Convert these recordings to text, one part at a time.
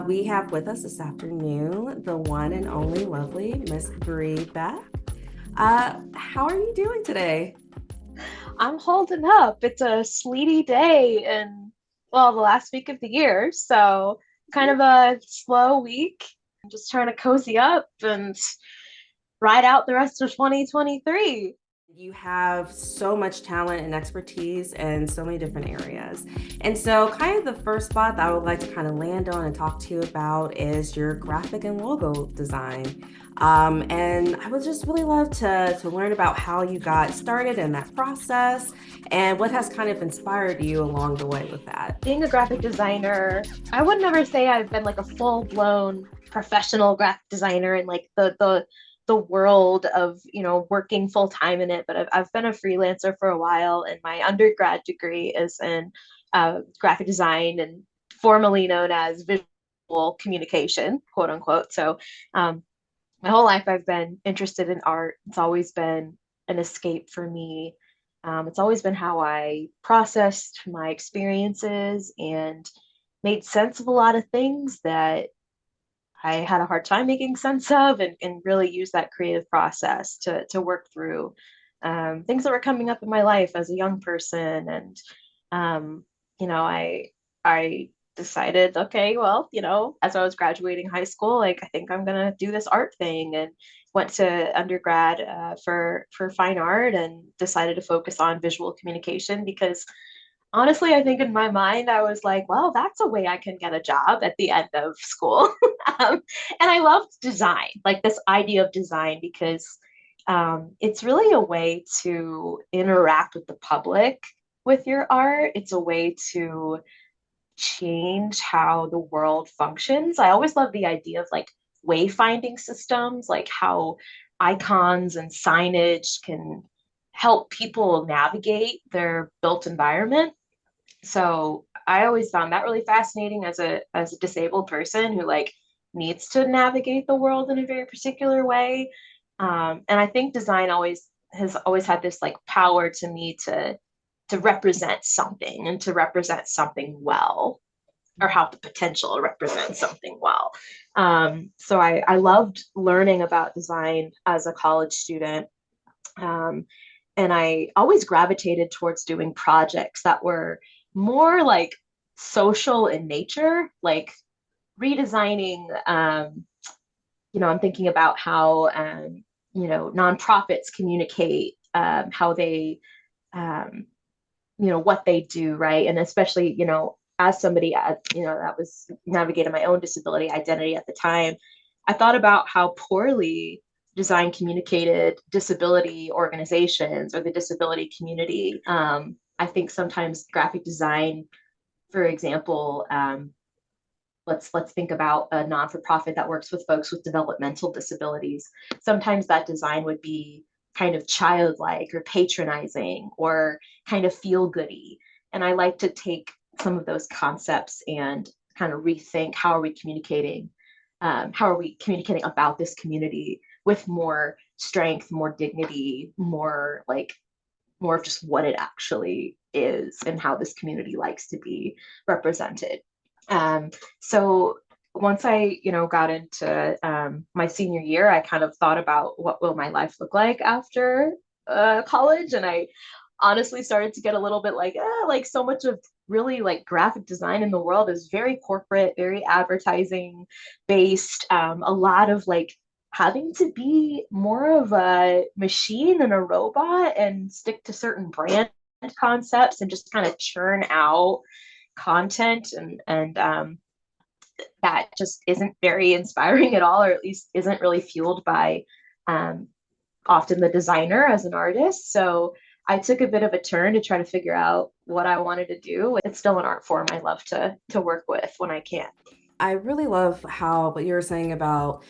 We have with us this afternoon the one and only lovely Miss Bri Beck. How are you doing today? I'm holding up. It's a sleety day and well, the last week of the year, so kind of a slow week. I'm just trying to cozy up and ride out the rest of 2023. You have so much talent and expertise in so many different areas. And so, kind of the first spot that I would like to kind of land on and talk to you about is your graphic and logo design. And I would just really love to learn about how you got started in that process and what has kind of inspired you along the way with that. Being a graphic designer, I would never say I've been like a full-blown professional graphic designer in like the world of, working full time in it, but I've been a freelancer for a while, and my undergrad degree is in graphic design and formerly known as visual communication, quote unquote. So my whole life I've been interested in art. It's always been an escape for me. It's always been how I processed my experiences and made sense of a lot of things that I had a hard time making sense of, and really use that creative process to work through things that were coming up in my life as a young person. And I decided, okay, well, as I was graduating high school, like I think I'm gonna do this art thing, and went to undergrad for fine art, and decided to focus on visual communication because honestly, I think in my mind, I was like, well, that's a way I can get a job at the end of school. And I loved design, like this idea of design, because it's really a way to interact with the public with your art. It's a way to change how the world functions. I always love the idea of like wayfinding systems, like how icons and signage can help people navigate their built environment. So I always found that really fascinating as a disabled person who like needs to navigate the world in a very particular way. And I think design always had this like power to me to represent something, and to represent something well, or have the potential to represent something well. So I loved learning about design as a college student. Um, and I always gravitated towards doing projects that were more like social in nature, like redesigning. I'm thinking about how nonprofits communicate, how they, um, what they do, right? And especially, as somebody, that was navigating my own disability identity at the time, I thought about how poorly design communicated disability organizations or the disability community. I think sometimes graphic design, for example, let's think about a non-for-profit that works with folks with developmental disabilities. Sometimes that design would be kind of childlike or patronizing or kind of feel-goody. And I like to take some of those concepts and kind of rethink how are we communicating about this community with more strength, more dignity, more of just what it actually is and how this community likes to be represented. So once I, got into my senior year, I kind of thought about what will my life look like after college, and I honestly started to get a little bit like so much of really like graphic design in the world is very corporate, very advertising based. A lot of like having to be more of a machine and a robot and stick to certain brand concepts and just kind of churn out content, and that just isn't very inspiring at all, or at least isn't really fueled by um, often the designer as an artist. So I took a bit of a turn to try to figure out what I wanted to do. It's still an art form I love to work with when I can. I really love how what you were saying about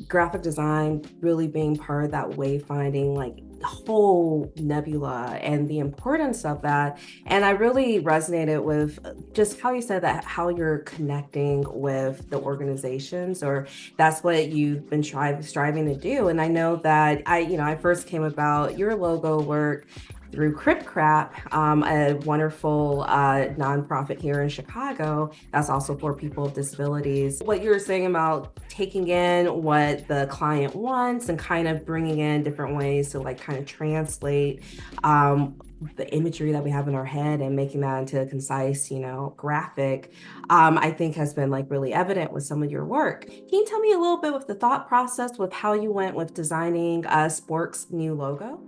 graphic design really being part of that wayfinding, like whole nebula and the importance of that. And I really resonated with just how you said that, how you're connecting with the organizations, or that's what you've been striving to do. And I know that I first came about your logo work through Crip Crap, a wonderful nonprofit here in Chicago that's also for people with disabilities. What you were saying about taking in what the client wants and kind of bringing in different ways to like kind of translate the imagery that we have in our head and making that into a concise, graphic, I think has been like really evident with some of your work. Can you tell me a little bit with the thought process with how you went with designing Spork's new logo?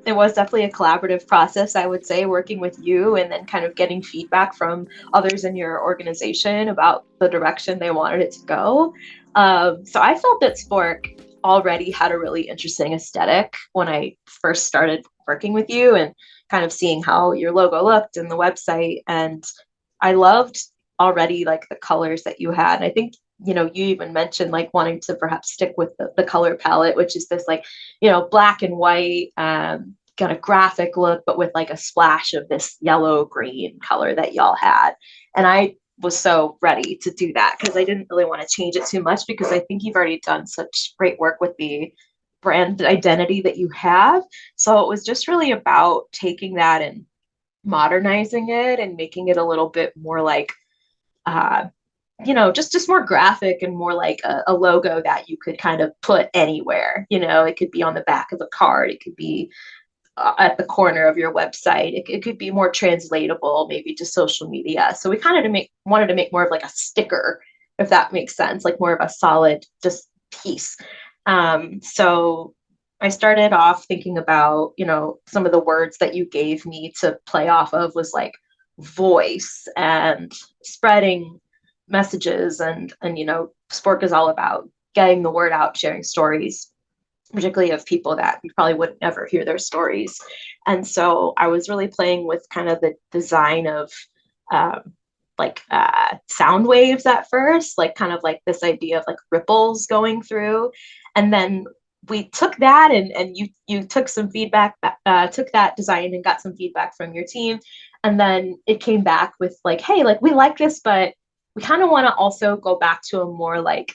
It was definitely a collaborative process, I would say, working with you and then kind of getting feedback from others in your organization about the direction they wanted it to go. So I felt that Spork already had a really interesting aesthetic when I first started working with you and kind of seeing how your logo looked and the website. And I loved already like the colors that you had. And I think, you even mentioned like wanting to perhaps stick with the color palette, which is this like, black and white, kind of graphic look, but with like a splash of this yellow green color that y'all had. And I was so ready to do that because I didn't really want to change it too much because I think you've already done such great work with the brand identity that you have. So it was just really about taking that and modernizing it and making it a little bit more like uh just more graphic and more like a logo that you could kind of put anywhere. It could be on the back of a card, it could be at the corner of your website, it could be more translatable maybe to social media. So we kind of wanted to make more of like a sticker, if that makes sense, like more of a solid just piece. So I started off thinking about, some of the words that you gave me to play off of was like voice and spreading messages, and Spork is all about getting the word out, sharing stories, particularly of people that you probably would never hear their stories. And so I was really playing with kind of the design of sound waves at first, like kind of like this idea of like ripples going through. And then we took that and you took some feedback, took that design and got some feedback from your team. And then it came back with like, hey, like we like this, but we kind of want to also go back to a more like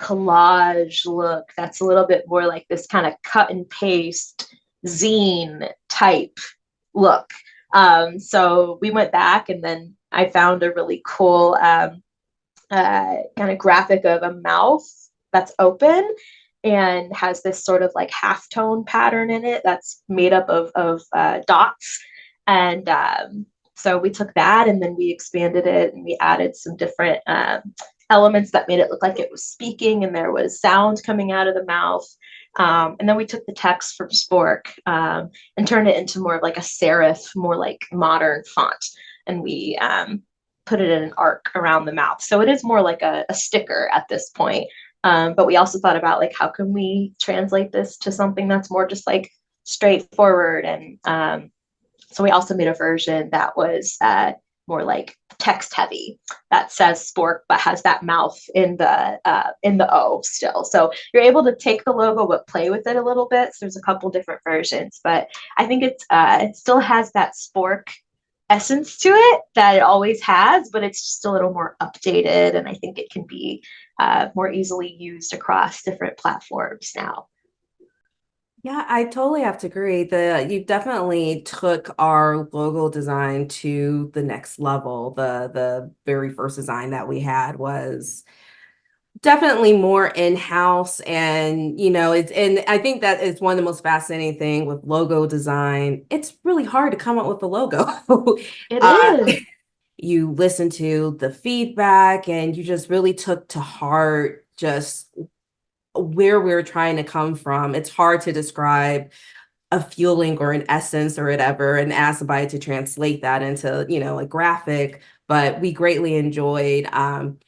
collage look that's a little bit more like this kind of cut and paste zine type look. So we went back and then I found a really cool kind of graphic of a mouth that's open and has this sort of like half tone pattern in it that's made up of dots. And so we took that and then we expanded it and we added some different elements that made it look like it was speaking and there was sound coming out of the mouth. And then we took the text from Spork and turned it into more of like a serif, more like modern font. And we put it in an arc around the mouth. So it is more like a sticker at this point. But we also thought about like, how can we translate this to something that's more just like straightforward? And so we also made a version that was more like text heavy that says Spork but has that mouth in the O still. So you're able to take the logo but play with it a little bit. So there's a couple different versions, but I think it still has that Spork essence to it that it always has, but it's just a little more updated, and I think it can be more easily used across different platforms now. Yeah, I totally have to agree. You definitely took our logo design to the next level. The very first design that we had was definitely more in-house, and and I think that is one of the most fascinating thing with logo design. It's really hard to come up with a logo. It uh, is. you listen to the feedback and you just really took to heart just where we're trying to come from. It's hard to describe a feeling or an essence or whatever and ask somebody to translate that into a graphic, but we greatly enjoyed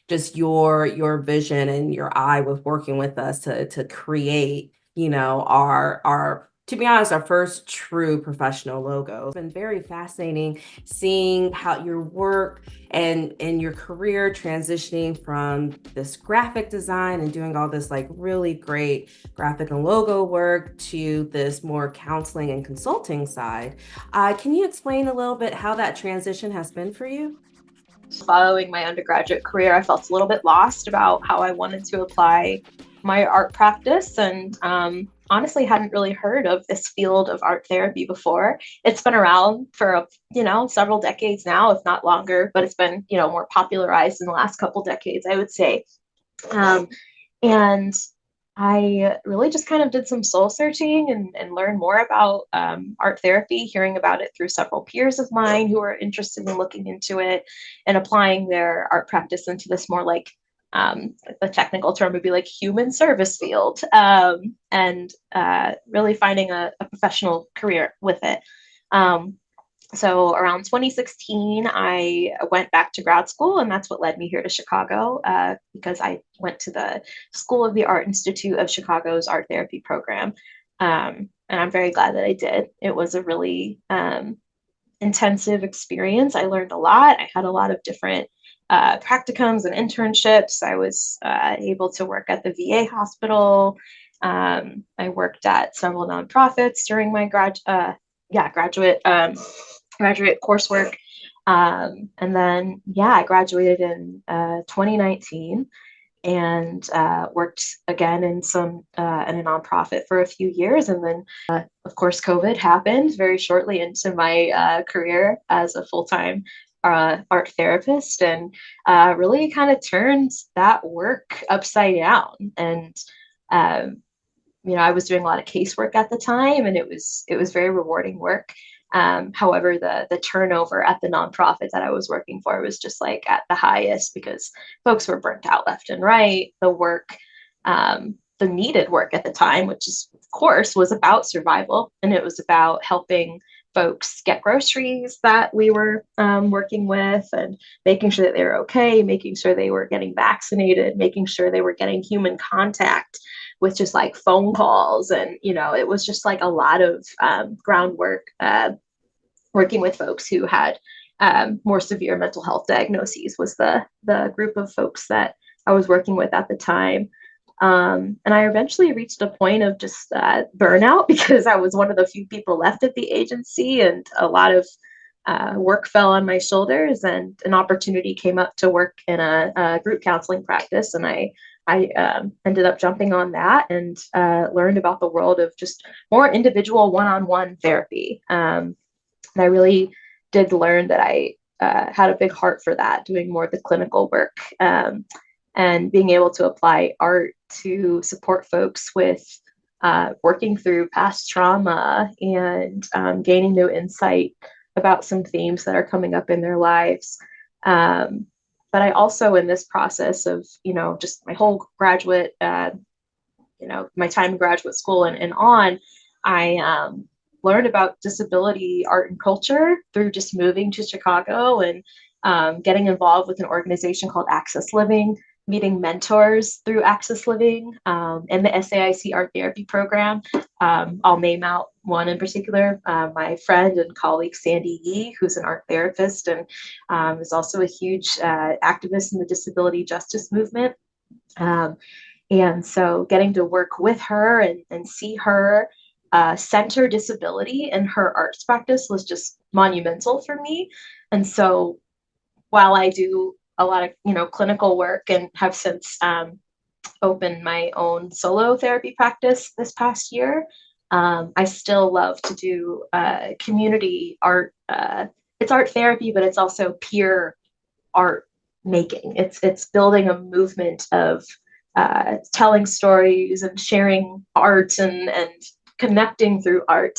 just your vision and your eye with working with us to create our to be honest, our first true professional logo. It's been very fascinating seeing how your work and your career transitioning from this graphic design and doing all this like really great graphic and logo work to this more counseling and consulting side. Can you explain a little bit how that transition has been for you? Following my undergraduate career, I felt a little bit lost about how I wanted to apply my art practice. And honestly hadn't really heard of this field of art therapy before. It's been around for, several decades now, if not longer, but it's been, more popularized in the last couple decades, I would say. Um, and I really just kind of did some soul searching and learned more about art therapy, hearing about it through several peers of mine who were interested in looking into it and applying their art practice into this more like the technical term would be like human service field, and really finding a professional career with it. Um, so around 2016, I went back to grad school, and that's what led me here to Chicago, because I went to the School of the Art Institute of Chicago's art therapy program. And I'm very glad that I did. It was a really intensive experience. I learned a lot. I had a lot of different practicums and internships. I was able to work at the VA hospital. I worked at several nonprofits during my graduate coursework. And then, I graduated in 2019 and worked again in a nonprofit for a few years. And then, of course, COVID happened very shortly into my career as a full-time art therapist, and really kind of turned that work upside down. And I was doing a lot of casework at the time, and it was very rewarding work. However, the turnover at the nonprofit that I was working for was just like at the highest because folks were burnt out left and right. The needed work at the time, which is, of course, was about survival, and it was about helping folks get groceries that we were working with, and making sure that they were okay, making sure they were getting vaccinated, making sure they were getting human contact with just like phone calls. And, it was just like a lot of groundwork, working with folks who had more severe mental health diagnoses was the group of folks that I was working with at the time. And I eventually reached a point of just burnout because I was one of the few people left at the agency, and a lot of work fell on my shoulders, and an opportunity came up to work in a group counseling practice. And I ended up jumping on that and learned about the world of just more individual one-on-one therapy. And I really did learn that I had a big heart for that, doing more of the clinical work, and being able to apply art to support folks with working through past trauma and gaining new insight about some themes that are coming up in their lives. But I also, in this process of, just my whole graduate, my time in graduate school and on, I learned about disability art and culture through just moving to Chicago and getting involved with an organization called Access Living, meeting mentors through Access Living, and the SAIC Art Therapy Program. I'll name out one in particular, my friend and colleague, Sandy Yee, who's an art therapist and is also a huge activist in the disability justice movement. And so getting to work with her and see her center disability in her arts practice was just monumental for me. And so while I do a lot of, clinical work and have since opened my own solo therapy practice this past year, I still love to do community art. It's art therapy, but it's also peer art making. It's building a movement of telling stories and sharing art and connecting through art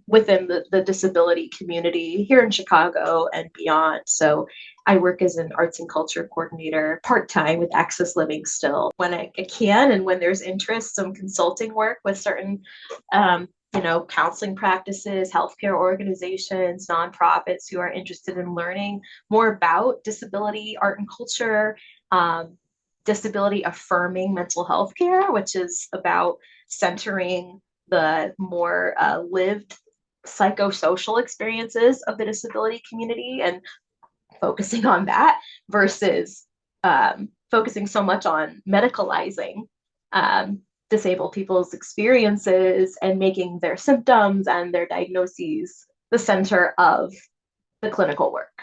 within the disability community here in Chicago and beyond. So I work as an arts and culture coordinator part-time with Access Living still when I can, and when there's interest, some consulting work with certain counseling practices, healthcare organizations, nonprofits who are interested in learning more about disability art and culture, disability affirming mental health care, which is about centering the more lived psychosocial experiences of the disability community and focusing on that versus focusing so much on medicalizing disabled people's experiences and making their symptoms and their diagnoses the center of the clinical work.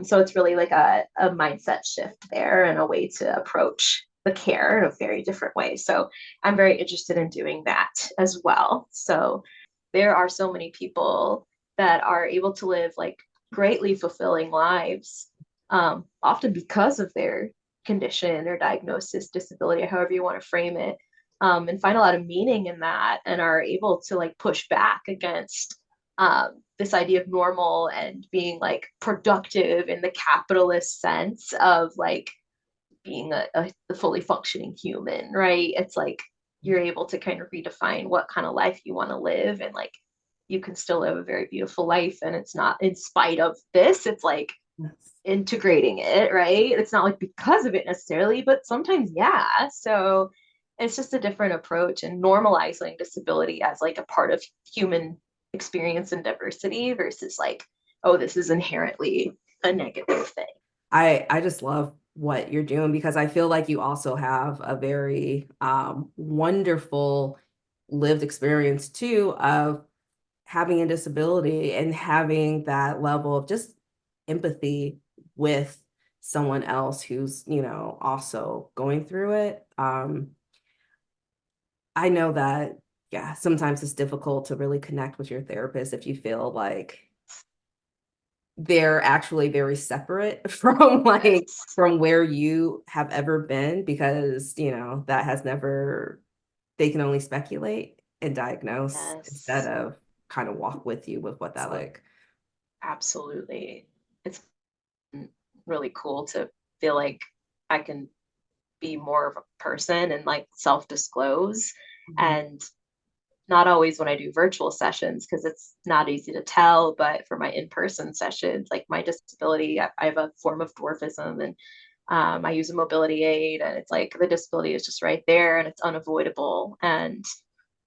So it's really like a mindset shift there and a way to approach the care in a very different way. So I'm very interested in doing that as well. So there are so many people that are able to live like greatly fulfilling lives, often because of their condition or diagnosis, disability, however you want to frame it, and find a lot of meaning in that and are able to like push back against this idea of normal and being like productive in the capitalist sense of like being a fully functioning human, right? It's like you're able to kind of redefine what kind of life you want to live, and like you can still live a very beautiful life, and it's not in spite of this, it's like Yes. integrating it, right? It's not like because of it necessarily, but sometimes, yeah. So it's just a different approach and normalizing disability as like a part of human experience and diversity versus like, oh, this is inherently a negative thing. I just love what you're doing because I feel like you also have a very wonderful lived experience too of having a disability and having that level of just empathy with someone else who's, also going through it. I know that, yeah, sometimes it's difficult to really connect with your therapist if you feel like they're actually very separate from like Yes. from where you have ever been because, that has never they can only speculate and diagnose instead Yes. of kind of walk with you with what that Absolutely. like. Absolutely. It's really cool to feel like I can be more of a person and like self-disclose. Mhm. And not always when I do virtual sessions because it's not easy to tell, but for my in-person sessions, like my disability, I have a form of dwarfism, and I use a mobility aid, and it's like the disability is just right there and it's unavoidable. And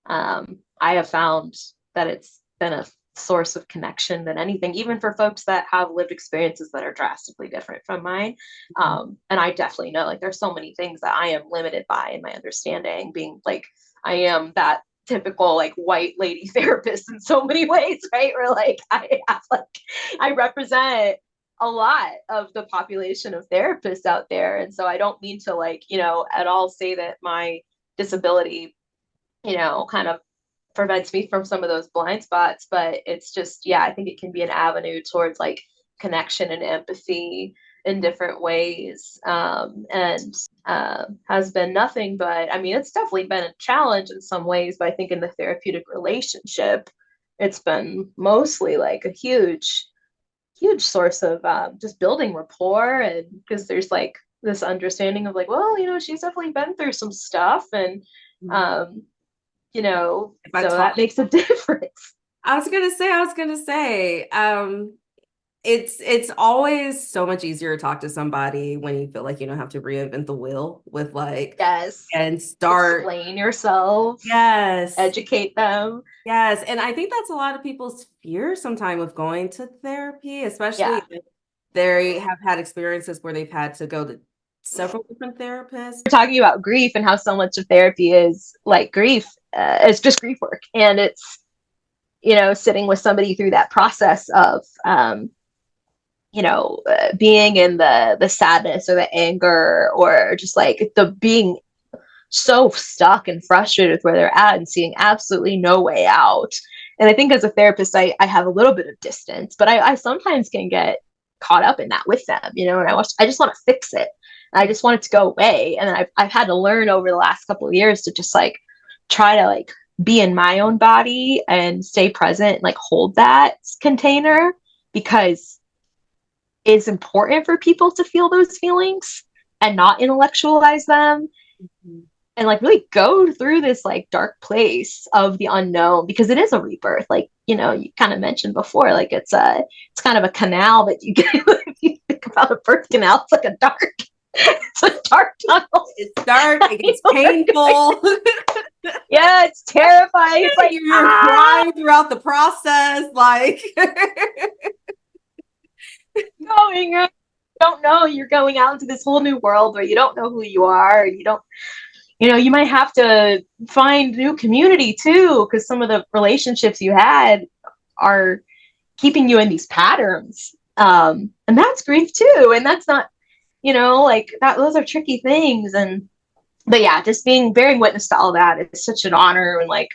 I have found that it's been a source of connection than anything, even for folks that have lived experiences that are drastically different from mine. And I definitely know like there's so many things that I am limited by in my understanding, being like I am that typical like white lady therapist in so many ways, right? Where like I have like I represent a lot of the population of therapists out there. And so I don't mean to like, at all say that my disability, kind of prevents me from some of those blind spots, but it's just, yeah, I think it can be an avenue towards like connection and empathy in different ways. And has been nothing but, I mean, it's definitely been a challenge in some ways, but I think in the therapeutic relationship, it's been mostly like a huge source of just building rapport. And because there's like this understanding of like, well, she's definitely been through some stuff. And, Mhm. um, If I so talk, that makes a difference. I was gonna say, it's always so much easier to talk to somebody when you feel like you don't have to reinvent the wheel with like Yes. and start. Explain yourself, Yes. educate them. Yes, and I think that's a lot of people's fear sometimes with going to therapy, especially Yeah. if they have had experiences where they've had to go to several different therapists. We're talking about grief and how so much of therapy is like grief. It's just grief work. And it's, sitting with somebody through that process of, being in the sadness or the anger or just like the being so stuck and frustrated with where they're at and seeing absolutely no way out. And I think as a therapist, I have a little bit of distance, but I sometimes can get caught up in that with them, and I just want to fix it. I just want it to go away. And I've had to learn over the last couple of years to just like try to like be in my own body and stay present and like hold that container, because it's important for people to feel those feelings and not intellectualize them, Mhm. and like really go through this like dark place of the unknown, because it is a rebirth, like you kind of mentioned before, like it's kind of a canal that you get. If you think about a birth canal, it's like a dark it's a dark tunnel. It's dark, it gets painful. Yeah, it's terrifying. It's like You're crying throughout the process, like going, you don't know, you're going out into this whole new world where you don't know who you are. You don't, you might have to find new community too, because some of the relationships you had are keeping you in these patterns. And that's grief too. And that's not, like that, those are tricky things. And but yeah, just bearing witness to all that is such an honor. And like,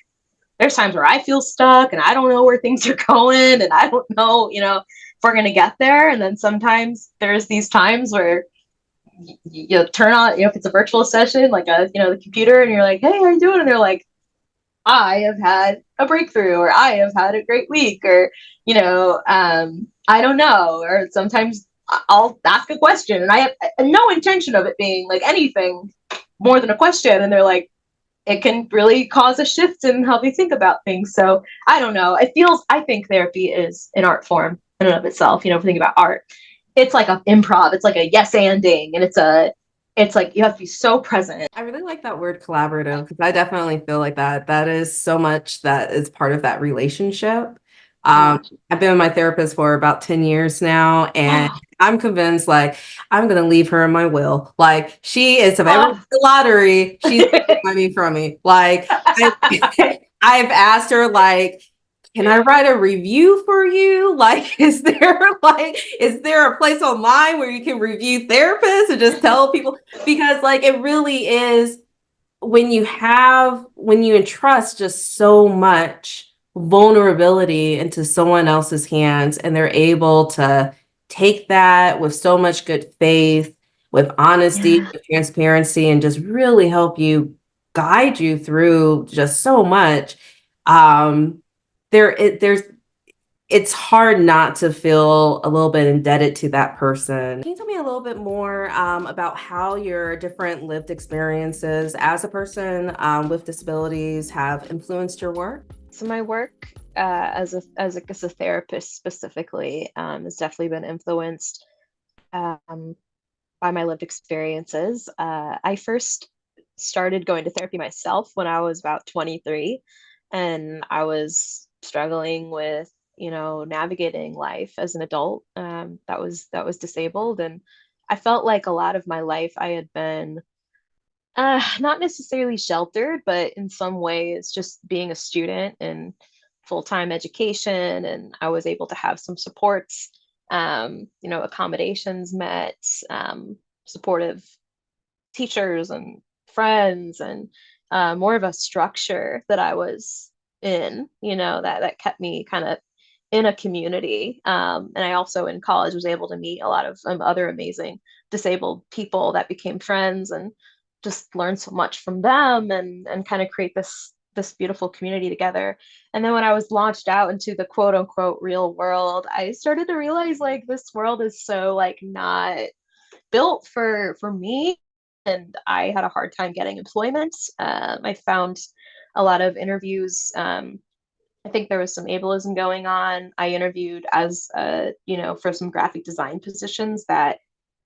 there's times where I feel stuck and I don't know where things are going, and I don't know, if we're gonna get there. And then sometimes there's these times where you turn on, if it's a virtual session, like the computer, and you're like, "Hey, how you doing?" And they're like, "I have had a breakthrough," or "I have had a great week," or I don't know. Or sometimes I'll ask a question, and I have no intention of it being like anything more than a question, and they're like, it can really cause a shift in how they think about things. So I don't know. I think therapy is an art form in and of itself. If you think about art, it's like a improv. It's like a yes anding, and it's like you have to be so present. I really like that word collaborative because I definitely feel like that is so much that is part of that relationship. Yeah. I've been with my therapist for about 10 years now, and I'm convinced like I'm gonna leave her in my will. Like she is, if I ever win the lottery, she's taking money from me. Like I've asked her like, can I write a review for you? Like, is there a place online where you can review therapists and just tell people? Because like it really is when you entrust just so much vulnerability into someone else's hands and they're able to take that with so much good faith, with honesty, Yeah. with transparency, and just really help you guide you through just so much. Um, there's it's hard not to feel a little bit indebted to that person. Can you tell me a little bit more about how your different lived experiences as a person with disabilities have influenced your work? So my work as a therapist specifically has definitely been influenced um, by my lived experiences. I first started going to therapy myself when I was about 23, and I was struggling with, navigating life as an adult that was disabled. And I felt like a lot of my life I had been not necessarily sheltered, but in some ways just being a student and full-time education, and I was able to have some supports, accommodations met, supportive teachers and friends, and more of a structure that I was in, that kept me kind of in a community. And I also in college was able to meet a lot of other amazing disabled people that became friends, and just learned so much from them, and kind of create this beautiful community together. And then when I was launched out into the quote unquote real world, I started to realize like this world is so like not built for me, and I had a hard time getting employment. I found a lot of interviews. I think there was some ableism going on. I interviewed as for some graphic design positions that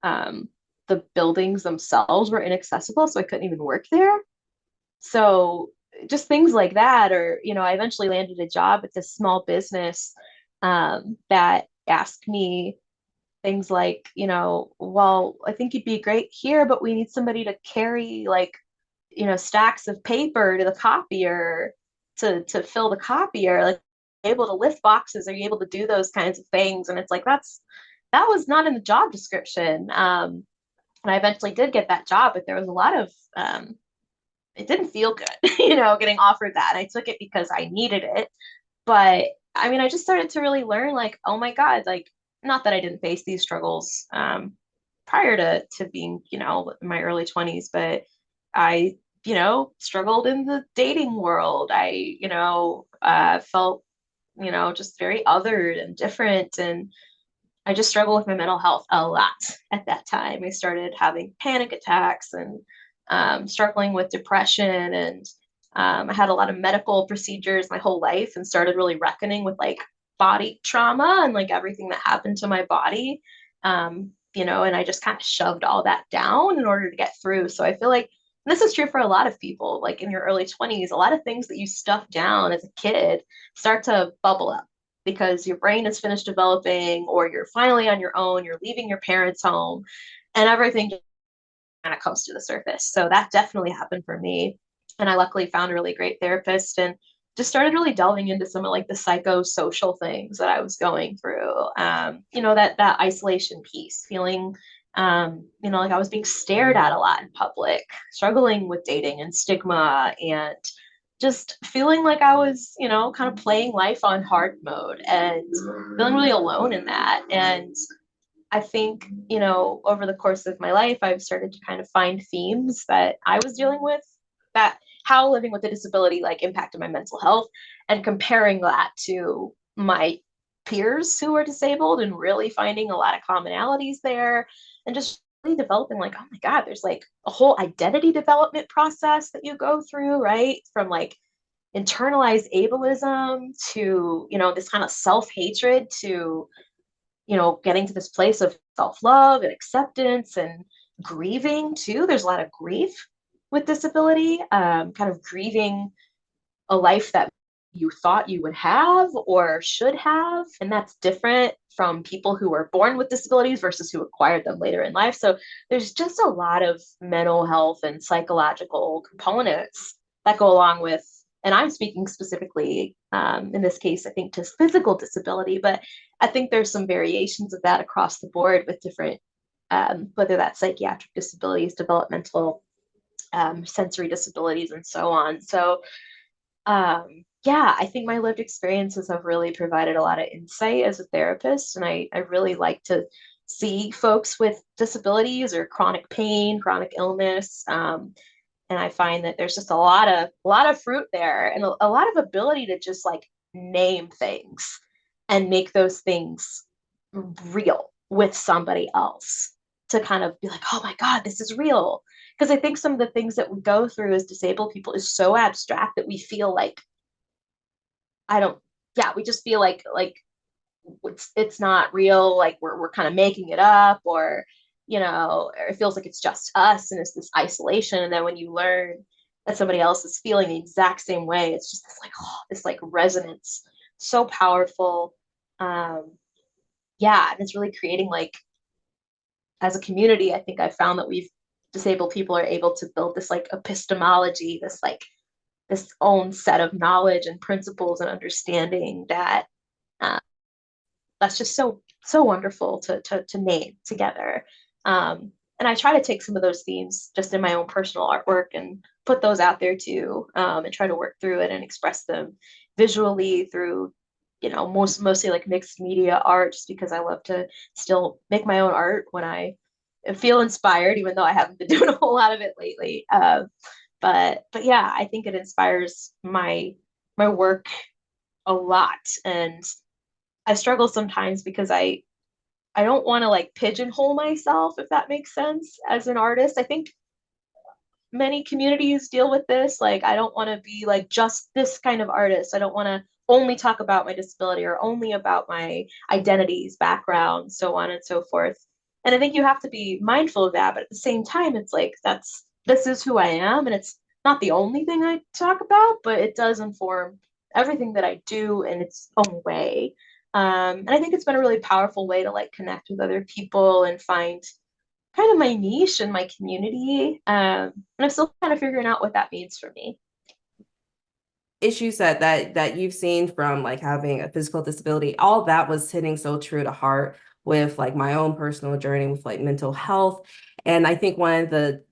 um, the buildings themselves were inaccessible, so I couldn't even work there. So just things like that, or I eventually landed a job at this small business that asked me things like, well, I think you'd be great here, but we need somebody to carry like, stacks of paper to the copier to fill the copier, like able to lift boxes. Are you able to do those kinds of things? And it's like that was not in the job description. And I eventually did get that job, but there was a lot of it didn't feel good, getting offered that. And I took it because I needed it. But I mean, I just started to really learn like, oh my God, like not that I didn't face these struggles prior to being, in my early 20s, but I, struggled in the dating world. I, felt, just very othered and different. And I just struggled with my mental health a lot at that time. I started having panic attacks and struggling with depression, and I had a lot of medical procedures my whole life, and started really reckoning with like body trauma and like everything that happened to my body. And I just kind of shoved all that down in order to get through. So I feel like this is true for a lot of people, like in your early 20s, a lot of things that you stuff down as a kid start to bubble up because your brain is finished developing, or you're finally on your own, you're leaving your parents' home, and everything kind of comes to the surface. So that definitely happened for me. And I luckily found a really great therapist, and just started really delving into some of like the psychosocial things that I was going through. That isolation piece, feeling Like I was being stared at a lot in public, struggling with dating and stigma, and just feeling like I was, kind of playing life on hard mode and feeling really alone in that. And I think, over the course of my life, I've started to kind of find themes that I was dealing with, that how living with a disability like impacted my mental health, and comparing that to my peers who are disabled and really finding a lot of commonalities there, and just really developing like, oh my God, there's like a whole identity development process that you go through, right? From like internalized ableism to, this kind of self-hatred to, getting to this place of self-love and acceptance and grieving too. There's a lot of grief with disability, kind of grieving a life that you thought you would have or should have. And that's different from people who were born with disabilities versus who acquired them later in life. So there's just a lot of mental health and psychological components that go along with, and I'm speaking specifically in this case, I think, to physical disability, but I think there's some variations of that across the board with different, whether that's psychiatric disabilities, developmental, sensory disabilities, and so on. So yeah, I think my lived experiences have really provided a lot of insight as a therapist. And I really like to see folks with disabilities or chronic pain, chronic illness. And I find that there's just a lot of fruit there, and a lot of ability to just like name things and make those things real with somebody else, to kind of be like, oh my God, this is real. Because I think some of the things that we go through as disabled people is so abstract that we feel like, I don't, yeah, we just feel like it's not real, like we're kind of making it up, or or it feels like it's just us and it's this isolation. And then when you learn that somebody else is feeling the exact same way, it's just this like, oh, this like resonance, so powerful. um yeah, and it's really creating like, as a community, I think I found that we've disabled people are able to build this like epistemology, this like this own set of knowledge and principles and understanding that, uh, that's just so wonderful to name together. And I try to take some of those themes just in my own personal artwork and put those out there too, and try to work through it and express them visually through, mostly like mixed media art, just because I love to still make my own art when I feel inspired, even though I haven't been doing a whole lot of it lately. But yeah, I think it inspires my work a lot. And I struggle sometimes because I don't want to like pigeonhole myself, if that makes sense, as an artist. I think many communities deal with this. Like, I don't want to be like just this kind of artist. I don't want to only talk about my disability or only about my identities, background, so on and so forth. And I think you have to be mindful of that. But at the same time, it's like, this is who I am. And it's not the only thing I talk about, but it does inform everything that I do in its own way. And I think it's been a really powerful way to like connect with other people and find kind of my niche and my community. And I'm still kind of figuring out what that means for me. Issues that you've seen from like having a physical disability, all that was hitting so true to heart with like my own personal journey with like mental health. And I think one of the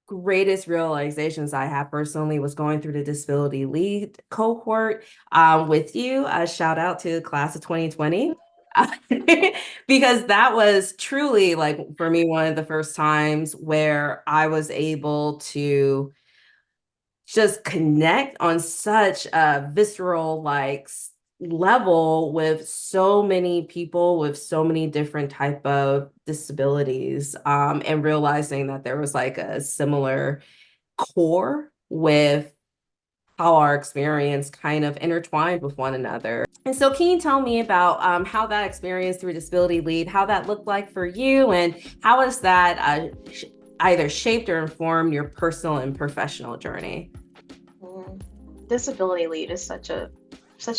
greatest realizations I had personally was going through the disability lead cohort with you. A shout out to the class of 2020. Because that was truly like for me one of the first times where I was able to just connect on such a visceral level with so many people with so many different type of disabilities, and realizing that there was like a similar core with how our experience kind of intertwined with one another. And so can you tell me about how that experience through disability lead, how that looked like for you, and how has that either shaped or informed your personal and professional journey? Mm. Disability Lead is such an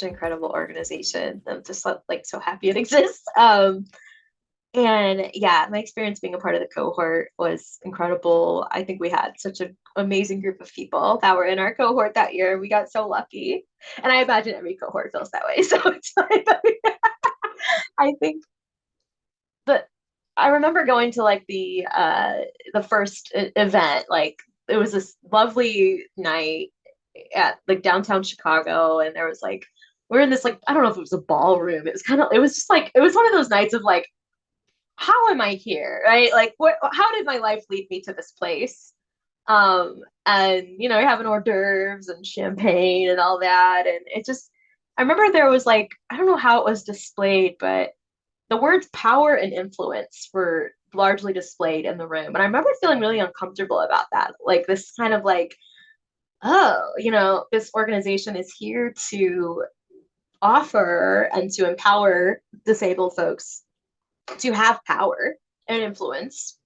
incredible organization. I'm just like so happy it exists. And yeah, my experience being a part of the cohort was incredible. I think we had such an amazing group of people that were in our cohort that year. We got so lucky. And I imagine every cohort feels that way. So it's like, I think the I remember going to like the first event. Like it was this lovely night at like downtown Chicago, and there was like we're in this like I don't know if it was a ballroom. It was kind of it was just like it was one of those nights of like how am I here, right? Like what how did my life lead me to this place? And you know, having hors d'oeuvres and champagne and all that, and it just I remember there was like I don't know how it was displayed, but the words power and influence were largely displayed in the room. And I remember feeling really uncomfortable about that. Like this kind of like, oh, you know, this organization is here to offer and to empower disabled folks to have power and influence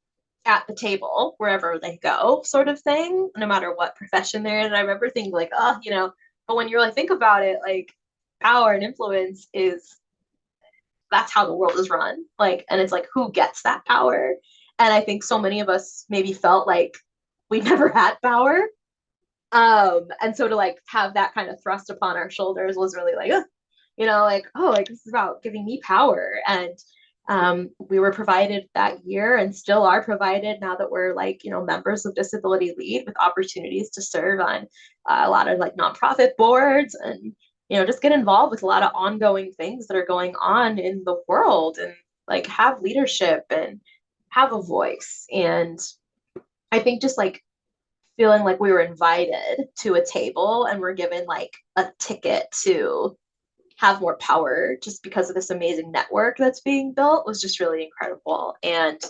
at the table wherever they go, sort of thing, no matter what profession they're in. And I remember thinking like, oh, you know, but when you really think about it, like power and influence is that's how the world is run. Like, and it's like, who gets that power? And I think so many of us maybe felt like we never had power. And so to like have that kind of thrust upon our shoulders was really like, ugh, you know, like, oh, like this is about giving me power. And we were provided that year and still are provided now that we're like, you know, members of Disability Lead with opportunities to serve on a lot of like nonprofit boards and, you know, just get involved with a lot of ongoing things that are going on in the world and like have leadership and have a voice. And I think just like feeling like we were invited to a table and we're given like a ticket to have more power just because of this amazing network that's being built was just really incredible. And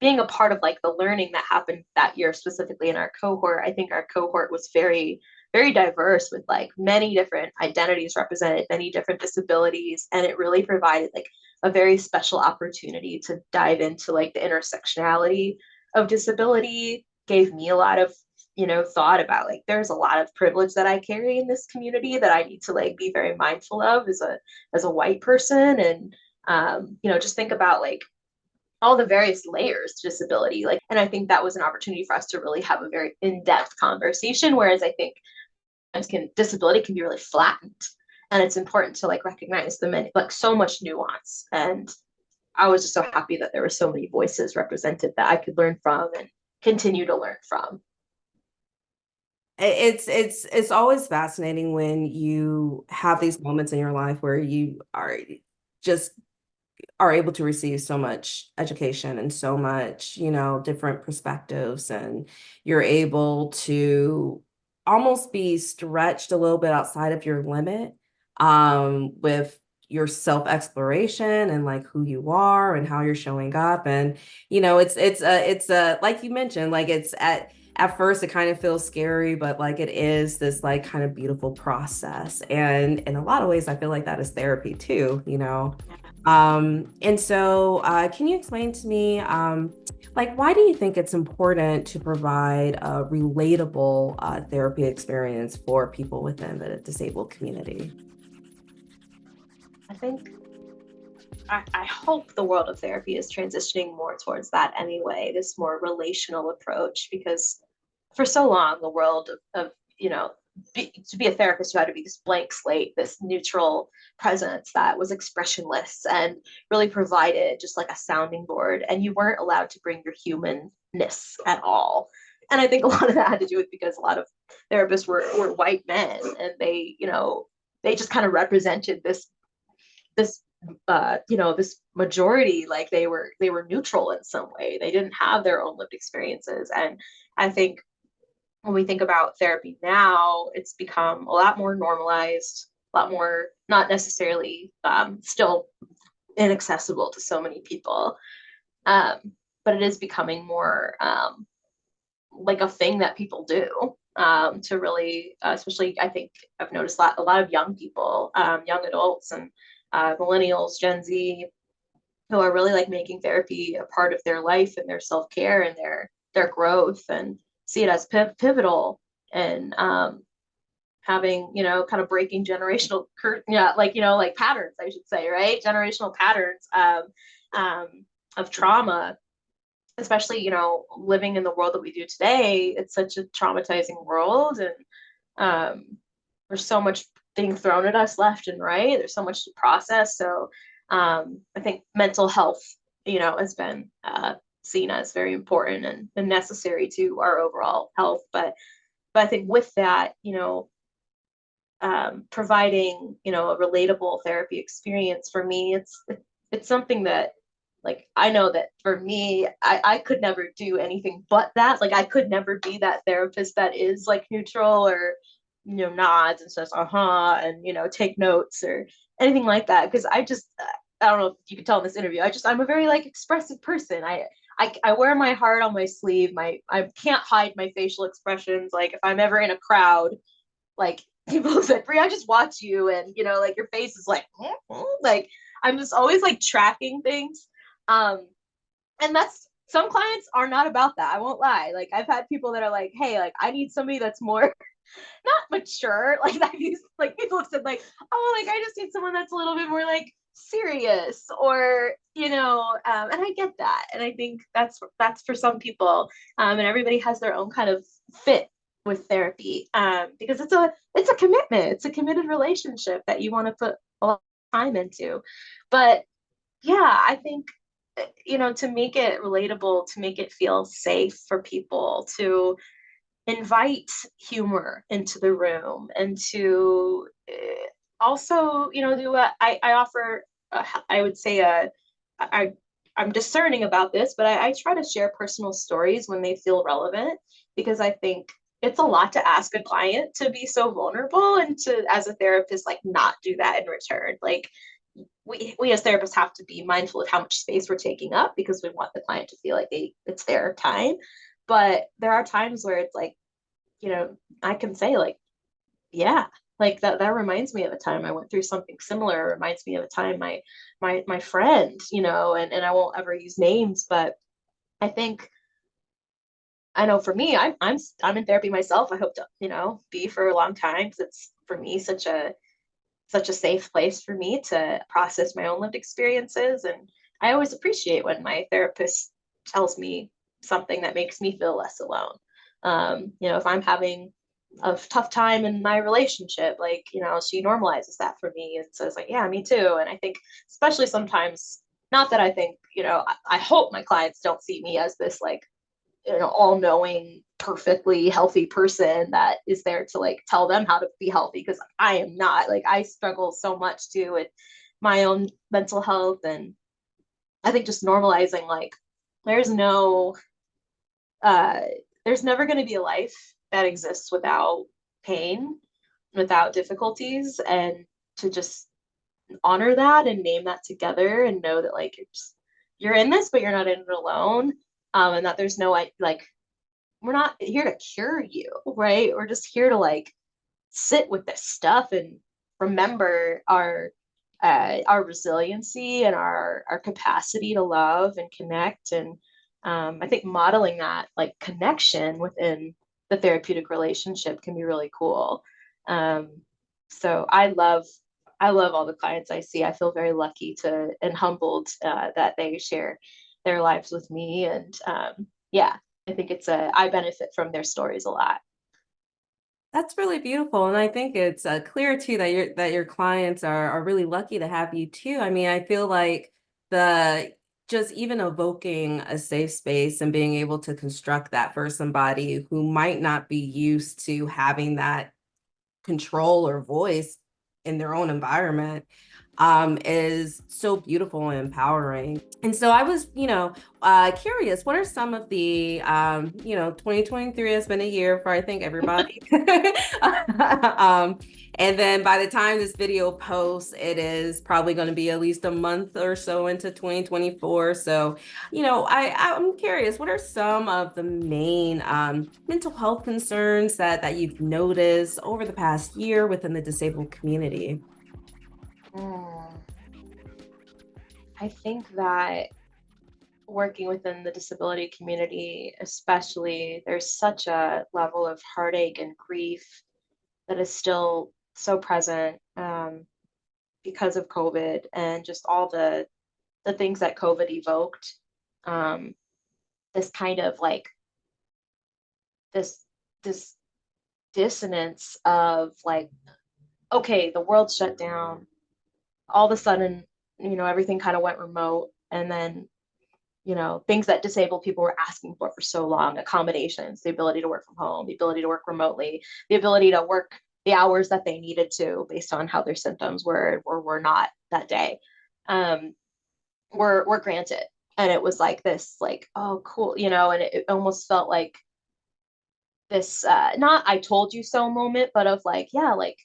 being a part of like the learning that happened that year, specifically in our cohort, I think our cohort was very, very diverse with like many different identities represented, many different disabilities. And it really provided like a very special opportunity to dive into like the intersectionality of disability, gave me a lot of you know thought about like there's a lot of privilege that I carry in this community that I need to like be very mindful of as a white person and you know just think about like all the various layers to disability like and I think that was an opportunity for us to really have a very in-depth conversation whereas I think disability can be really flattened and it's important to like recognize the many like so much nuance and I was just so happy that there were so many voices represented that I could learn from and continue to learn from. It's always fascinating when you have these moments in your life where you are just are able to receive so much education and so much, different perspectives, and you're able to almost be stretched a little bit outside of your limit, with your self-exploration and like who you are and how you're showing up. And, it's like you mentioned, like it's at first it kind of feels scary, but like it is this like kind of beautiful process. And in a lot of ways, I feel like that is therapy too. And so, can you explain to me, like, why do you think it's important to provide a relatable therapy experience for people within the disabled community? I think I hope the world of therapy is transitioning more towards that anyway, this more relational approach, because for so long, the world of you know, to be a therapist, you had to be this blank slate, this neutral presence that was expressionless and really provided just like a sounding board. And you weren't allowed to bring your humanness at all. And I think a lot of that had to do with because a lot of therapists were white men and they, you know, they just kind of represented this this majority like they were neutral in some way they didn't have their own lived experiences and I think when we think about therapy now it's become a lot more normalized a lot more not necessarily still inaccessible to so many people um, but it is becoming more like a thing that people do to really especially I think I've noticed a lot of young people young adults and millennials, Gen Z, who are really like making therapy a part of their life and their self care and their growth, and see it as pivotal and having kind of breaking generational like patterns, I should say, right? Generational patterns um, of trauma, especially living in the world that we do today. It's such a traumatizing world, and there's so much being thrown at us left and right. There's so much to process. So I think mental health has been seen as very important and necessary to our overall health. But I think with that, providing, a relatable therapy experience for me, it's something that, like, I know that for me, I could never do anything but that. Like, I could never be that therapist that is like neutral or, nods and says, uh-huh, and, take notes or anything like that. Because I don't know if you can tell in this interview, I'm a very like expressive person. I wear my heart on my sleeve. I can't hide my facial expressions. Like, if I'm ever in a crowd, like, people said, Bri, I just watch you, and like, your face is like, like, I'm just always like tracking things. Um, and that's, some clients are not about that. I won't lie. Like, I've had people that are like, hey, like, I need somebody that's more not mature. Like, I've used, like, people have said like, oh, like, I just need someone that's a little bit more like serious, or and I get that, and I think that's for some people, and everybody has their own kind of fit with therapy, because it's a commitment, it's a committed relationship that you want to put a lot of time into. But yeah, I think, to make it relatable, to make it feel safe for people, to invite humor into the room, and to also, do I offer, I would say, I, I'm discerning about this, but I try to share personal stories when they feel relevant, because I think it's a lot to ask a client to be so vulnerable, and to, as a therapist, like, not do that in return. Like, we as therapists have to be mindful of how much space we're taking up, because we want the client to feel like it's their time. But there are times where it's like, I can say like, yeah, like, that reminds me of a time I went through something similar. It reminds me of a time my friend, and I won't ever use names, but I think, I know for me, I'm in therapy myself. I hope to, be for a long time, because it's, for me, such a safe place for me to process my own lived experiences. And I always appreciate when my therapist tells me something that makes me feel less alone. If I'm having a tough time in my relationship, like, she normalizes that for me and says like, yeah, me too. And I think, especially sometimes, not that I think, I hope my clients don't see me as this like, all-knowing, perfectly healthy person that is there to like tell them how to be healthy, because I am not. Like, I struggle so much too with my own mental health. And I think just normalizing, like, there's no uh there's never going to be a life that exists without pain, without difficulties, and to just honor that and name that together, and know that, like, you're in this, but you're not in it alone. And that there's no, like, we're not here to cure you, right? We're just here to like sit with this stuff and remember our resiliency and our capacity to love and connect. And I think modeling that like connection within the therapeutic relationship can be really cool. Um, so I love all the clients I see. I feel very lucky to and humbled that they share their lives with me. And yeah, I think I benefit from their stories a lot. That's really beautiful, and I think it's clear too that your clients are really lucky to have you too. I mean, I feel like the just even evoking a safe space and being able to construct that for somebody who might not be used to having that control or voice in their own environment is so beautiful and empowering. And so I was, curious, what are some of the, 2023 has been a year for, I think, everybody. um, and then by the time this video posts, it is probably going to be at least a month or so into 2024. So, I'm curious, what are some of the main mental health concerns that you've noticed over the past year within the disabled community? Mm, I think that working within the disability community, especially, there's such a level of heartache and grief that is still so present, because of COVID and just all the things that COVID evoked. Um, this kind of like this this dissonance of like, okay, the world shut down, all of a sudden, everything kind of went remote, and then things that disabled people were asking for so long: accommodations, the ability to work from home, the ability to work remotely, the ability to work the hours that they needed to based on how their symptoms were or were not that day, um, were granted. And it was like this, like, oh, cool, and it almost felt like this, not "I told you so" moment, but of like, yeah, like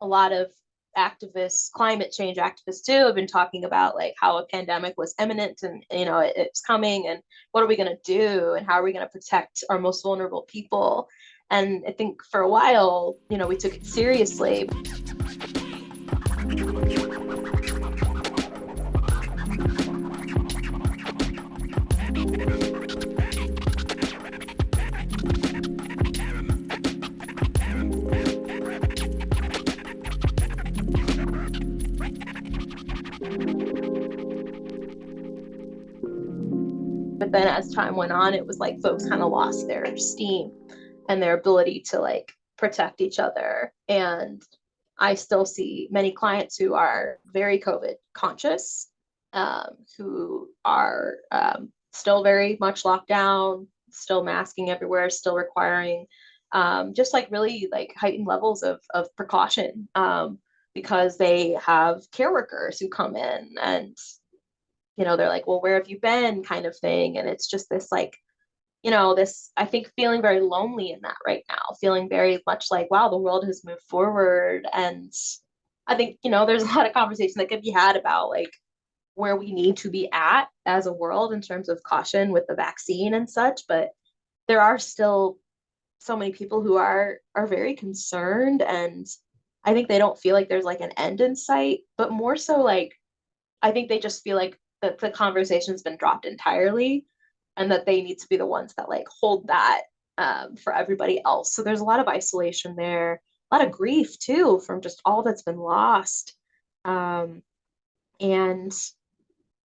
a lot of activists, climate change activists too, have been talking about like how a pandemic was imminent, and it's coming, and what are we going to do, and how are we going to protect our most vulnerable people. And I think for a while, we took it seriously. But then as time went on, it was like folks kind of lost their steam and their ability to like protect each other. And I still see many clients who are very COVID conscious, who are still very much locked down, still masking everywhere, still requiring just like really like heightened levels of precaution, because they have care workers who come in and they're like, well, where have you been, kind of thing. And it's just this like, this, I think, feeling very lonely in that right now, feeling very much like, wow, the world has moved forward. And I think, there's a lot of conversation that could be had about like where we need to be at as a world in terms of caution with the vaccine and such. But there are still so many people who are very concerned. And I think they don't feel like there's like an end in sight, but more so like, I think they just feel like the conversation's been dropped entirely, and that they need to be the ones that like hold that, for everybody else. So there's a lot of isolation there, a lot of grief too from just all that's been lost. And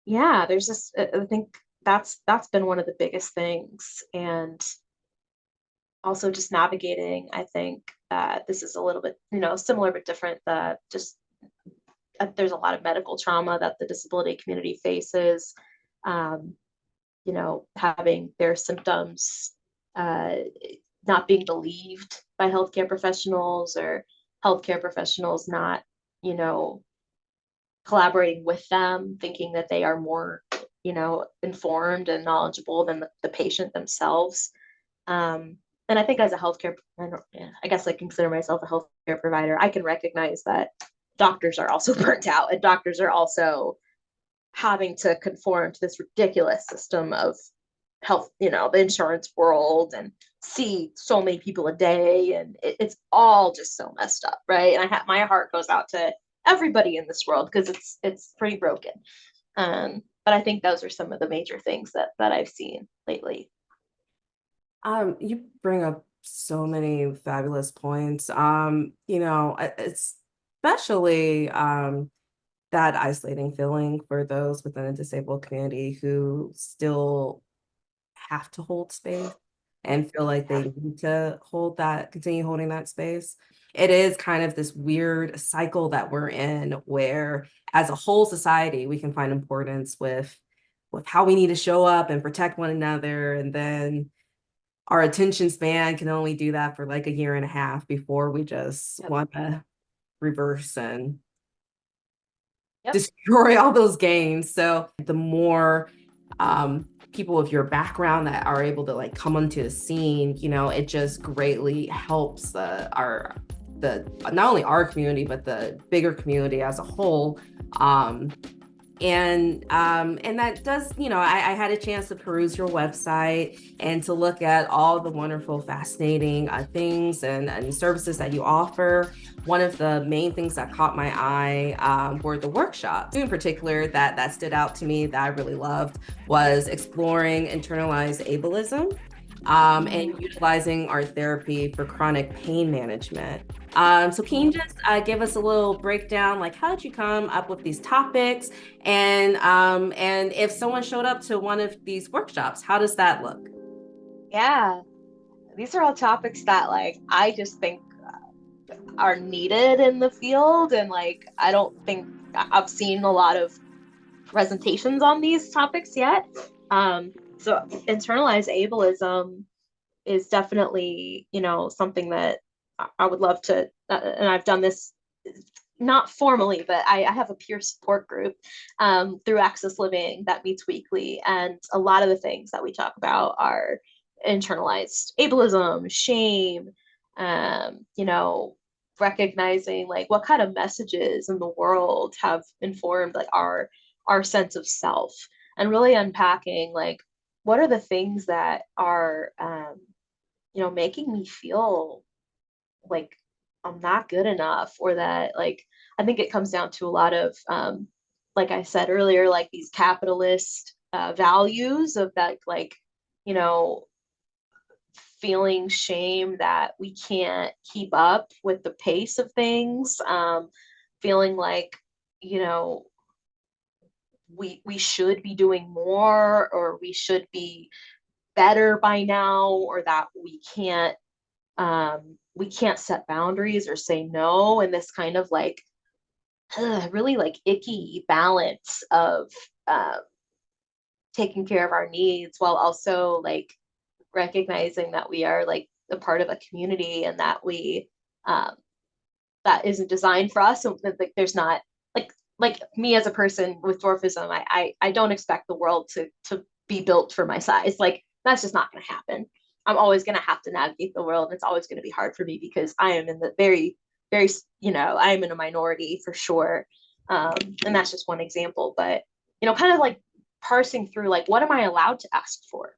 yeah, there's just, I think that's been one of the biggest things. And also just navigating, I think that this is a little bit, similar but different, that just there's a lot of medical trauma that the disability community faces, um, having their symptoms, uh, not being believed by healthcare professionals, or healthcare professionals not, you know, collaborating with them, thinking that they are more, informed and knowledgeable than the patient themselves. And I think as a healthcare, I guess I consider myself a healthcare provider, I can recognize that doctors are also burnt out, and doctors are also having to conform to this ridiculous system of health, the insurance world, and see so many people a day. And it's all just so messed up, right? And my heart goes out to everybody in this world, because it's pretty broken. But I think those are some of the major things that I've seen lately. You bring up so many fabulous points. It's especially that isolating feeling for those within the disabled community who still have to hold space and feel like they need to continue holding that space. It is kind of this weird cycle that we're in, where as a whole society, we can find importance with how we need to show up and protect one another. And then our attention span can only do that for like a year and a half before we just want to reverse and destroy all those gains. So the more people of your background that are able to like come onto the scene, it just greatly helps not only our community but the bigger community as a whole. And that does, I had a chance to peruse your website and to look at all the wonderful, fascinating things and services that you offer. One of the main things that caught my eye were the workshops. In particular, that stood out to me, that I really loved, was exploring internalized ableism, and utilizing art therapy for chronic pain management. So can you just give us a little breakdown, like how did you come up with these topics, and if someone showed up to one of these workshops, how does that look? Yeah, these are all topics that like I just think are needed in the field, and like I don't think I've seen a lot of presentations on these topics yet. So internalized ableism is definitely, something that I would love to, and I've done this not formally, but I have a peer support group through Access Living that meets weekly. And a lot of the things that we talk about are internalized ableism, shame, recognizing like what kind of messages in the world have informed like our sense of self, and really unpacking like what are the things that are making me feel like I'm not good enough, or that like I think it comes down to a lot of like I said earlier, like these capitalist values of that, like, you know, feeling shame that we can't keep up with the pace of things, feeling like, you know, we should be doing more, or we should be better by now, or that we can't set boundaries or say no, and this kind of like really like icky balance of uh, taking care of our needs while also like recognizing that we are like a part of a community, and that we um, that isn't designed for us. So that like there's not like me as a person with dwarfism, I don't expect the world to be built for my size. Like that's just not going to happen. I'm always going to have to navigate the world, and it's always going to be hard for me because I am in the very I am in a minority for sure. And that's just one example, but kind of like parsing through like what am I allowed to ask for,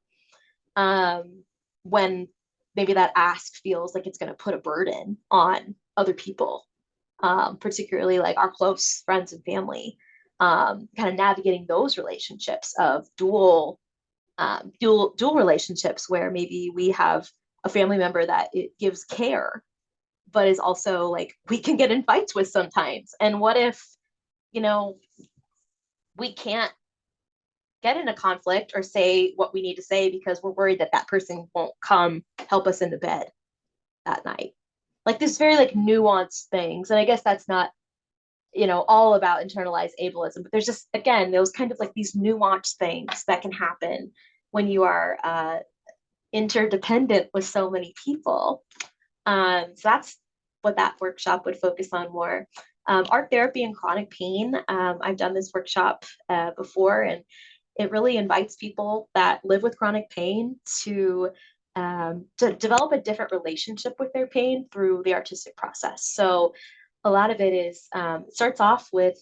when maybe that ask feels like it's going to put a burden on other people, particularly like our close friends and family, kind of navigating those relationships of dual relationships where maybe we have a family member that it gives care, but is also like we can get in fights with sometimes. And what if, you know, we can't get in a conflict or say what we need to say because we're worried that that person won't come help us into bed that night. Like this very like nuanced things. And I guess that's not, all about internalized ableism, but there's just, again, those kind of like these nuanced things that can happen when you are interdependent with so many people. So that's what that workshop would focus on more. Art therapy and chronic pain. I've done this workshop before, and it really invites people that live with chronic pain to develop a different relationship with their pain through the artistic process. So a lot of it is starts off with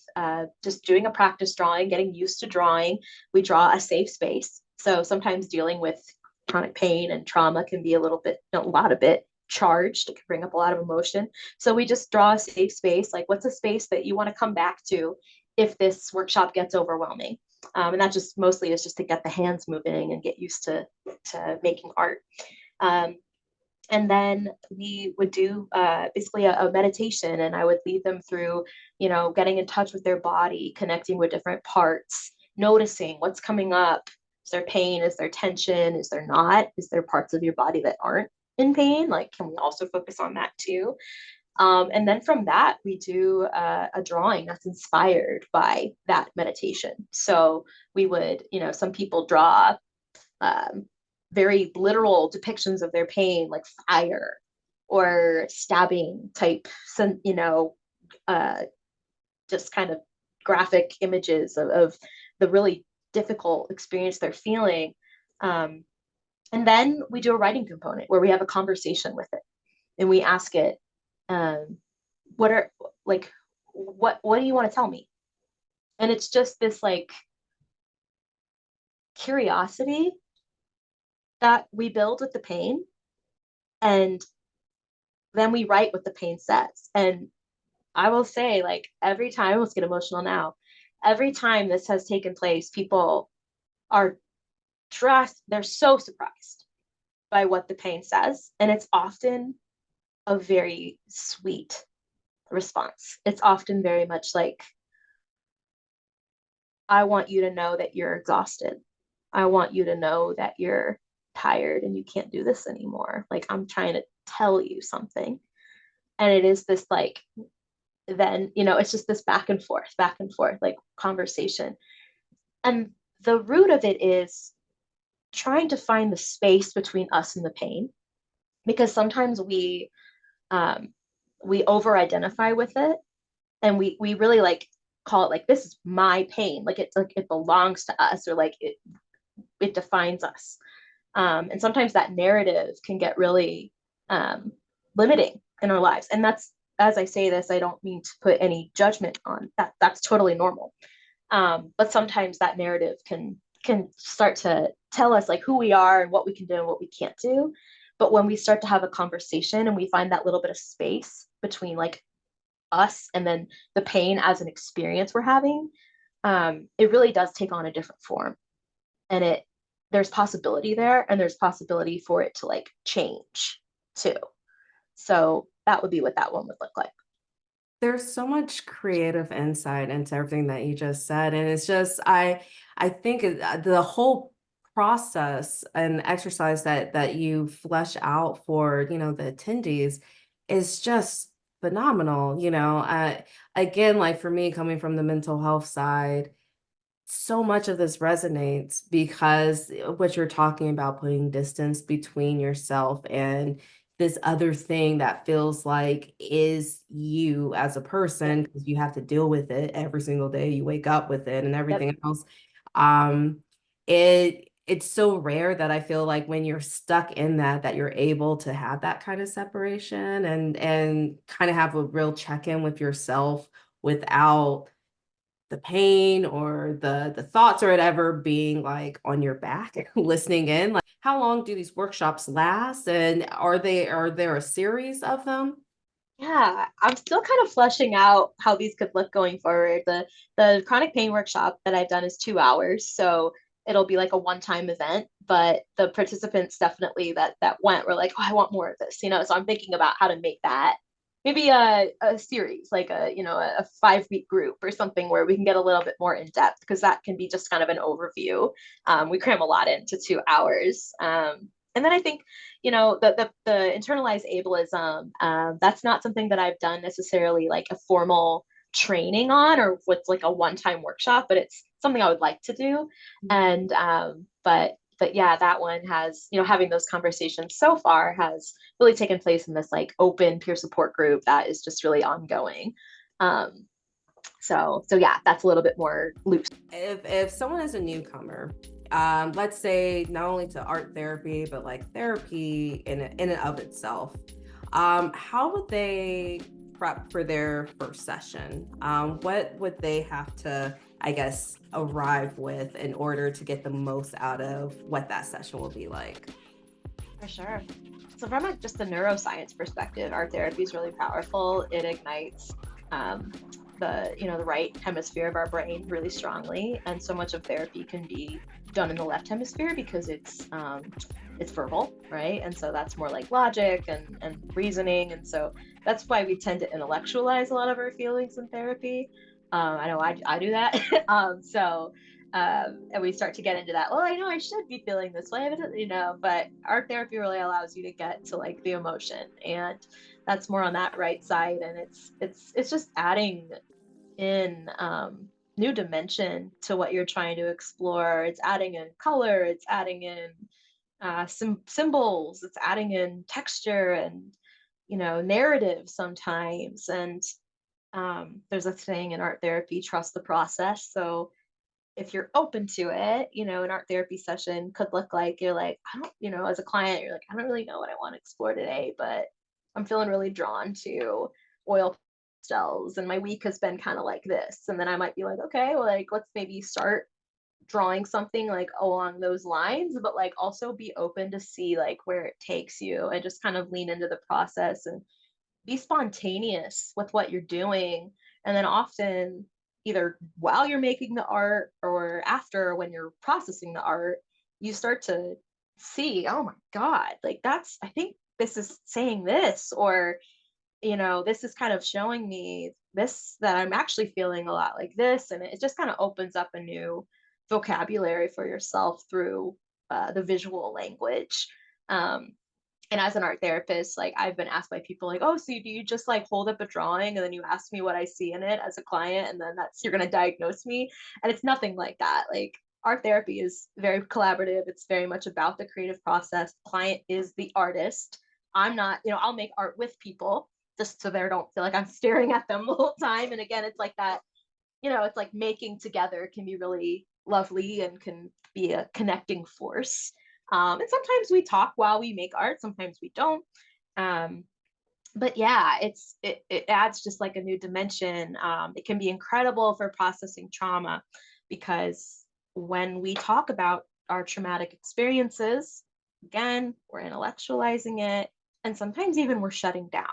just doing a practice drawing, getting used to drawing. We draw a safe space. So sometimes dealing with chronic pain and trauma can be a lot of it charged. It can bring up a lot of emotion. So we just draw a safe space. Like, what's a space that you want to come back to if this workshop gets overwhelming? And that just mostly is just to get the hands moving and get used to making art. Um, and then we would do basically a meditation, and I would lead them through, getting in touch with their body, connecting with different parts, noticing what's coming up. Is there pain? Is there tension? Is there not? Is there parts of your body that aren't in pain? Like, can we also focus on that too? And then from that, we do a drawing that's inspired by that meditation. So we would, some people draw um, very literal depictions of their pain, like fire or stabbing type, uh, just kind of graphic images of the really difficult experience they're feeling. Um, and then we do a writing component where we have a conversation with it, and we ask it, um, what are like, what do you want to tell me? And it's just this like curiosity that we build with the pain, and then we write what the pain says. And I will say, like, every time, let's get emotional now, every time this has taken place, people are they're so surprised by what the pain says. And it's often a very sweet response. It's often very much like, I want you to know that you're exhausted. I want you to know that you're tired and you can't do this anymore. Like, I'm trying to tell you something. And it is this like, then, it's just this back and forth, like conversation. And the root of it is trying to find the space between us and the pain, because sometimes um, we over identify with it, and we really like call it like, this is my pain, like it belongs to us, or like it defines us. And sometimes that narrative can get really um, limiting in our lives. And that's, as I say this, I don't mean to put any judgment on that. That's totally normal. But sometimes that narrative can start to tell us like who we are and what we can do and what we can't do. But when we start to have a conversation and we find that little bit of space between like us and then the pain as an experience we're having, it really does take on a different form. And it there's possibility there, and there's possibility for it to like change too. So that would be what that one would look like. There's so much creative insight into everything that you just said, and it's just I think the whole process and exercise that you flesh out for, the attendees is just phenomenal, again, like for me coming from the mental health side, so much of this resonates because what you're talking about, putting distance between yourself and this other thing that feels like is you as a Yep. person, because you have to deal with it every single day. You wake up with it and Yep. everything else. Um, it's so rare that I feel like when you're stuck in that you're able to have that kind of separation and kind of have a real check-in with yourself without the pain or the thoughts or whatever being like on your back listening in. Like, how long do these workshops last, and are there a series of them? Yeah, I'm still kind of fleshing out how these could look going forward. The chronic pain workshop that I've done is 2 hours, so it'll be like a one-time event. But the participants definitely that went were like, oh, I want more of this, you know. So I'm thinking about how to make that maybe a series, like a 5-week group or something where we can get a little bit more in depth, because that can be just kind of an overview. We cram a lot into 2 hours. And then I think, the internalized ableism, that's not something that I've done necessarily like a formal training on, or what's like a one-time workshop, but it's something I would like to do. And but yeah, that one has, having those conversations so far has really taken place in this like open peer support group that is just really ongoing. um so yeah, that's a little bit more loose. If someone is a newcomer, let's say not only to art therapy, but like therapy in and of itself, how would they prep for their first session? What would they have to, I guess, arrive with in order to get the most out of what that session will be like? For sure. So from just a neuroscience perspective, art therapy is really powerful. It ignites um, the right hemisphere of our brain really strongly, and so much of therapy can be done in the left hemisphere because it's verbal, right? And so that's more like logic and reasoning, and so that's why we tend to intellectualize a lot of our feelings in therapy. I know I do that. And we start to get into that. Well, I know I should be feeling this way, but art therapy really allows you to get to like the emotion, and that's more on that right side. And it's just adding in new dimension to what you're trying to explore. It's adding in color, it's adding in symbols, it's adding in texture and narrative sometimes. And there's a saying in art therapy, trust the process. So if you're open to it, an art therapy session could look like, you're like, I don't, as a client, you're like, I don't really know what I want to explore today, but I'm feeling really drawn to oil pastels, and my week has been kind of like this. And then I might be like, okay, well, like, let's maybe start drawing something like along those lines, but like also be open to see like where it takes you, and just kind of lean into the process and be spontaneous with what you're doing. And then often, either while you're making the art or after, when you're processing the art, you start to see, oh my God, like I think this is saying this, or, this is kind of showing me this, that I'm actually feeling a lot like this. And it just kind of opens up a new vocabulary for yourself through the visual language. Um, and as an art therapist, like I've been asked by people like, oh, so do you just like hold up a drawing and then you ask me what I see in it as a client, and then that's, you're going to diagnose me? And it's nothing like that. Like art therapy is very collaborative. It's very much about the creative process. The client is the artist. I'm not, I'll make art with people just so they don't feel like I'm staring at them the whole time. And again, it's like that, it's like making together can be really lovely and can be a connecting force. And sometimes we talk while we make art, sometimes we don't. Um, but yeah, it adds just like a new dimension. It can be incredible for processing trauma because when we talk about our traumatic experiences, again, we're intellectualizing it, and sometimes even we're shutting down.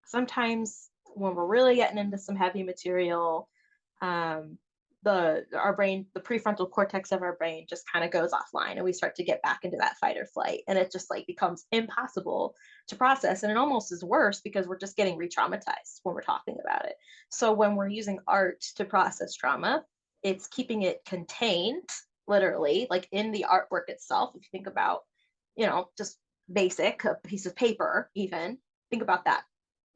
Sometimes when we're really getting into some heavy material, um, our brain, the prefrontal cortex of our brain just kind of goes offline and we start to get back into that fight or flight. And it just like becomes impossible to process. And it almost is worse because we're just getting re-traumatized when we're talking about it. So when we're using art to process trauma, it's keeping it contained, literally, like in the artwork itself. If you think about, just basic, a piece of paper, even think about that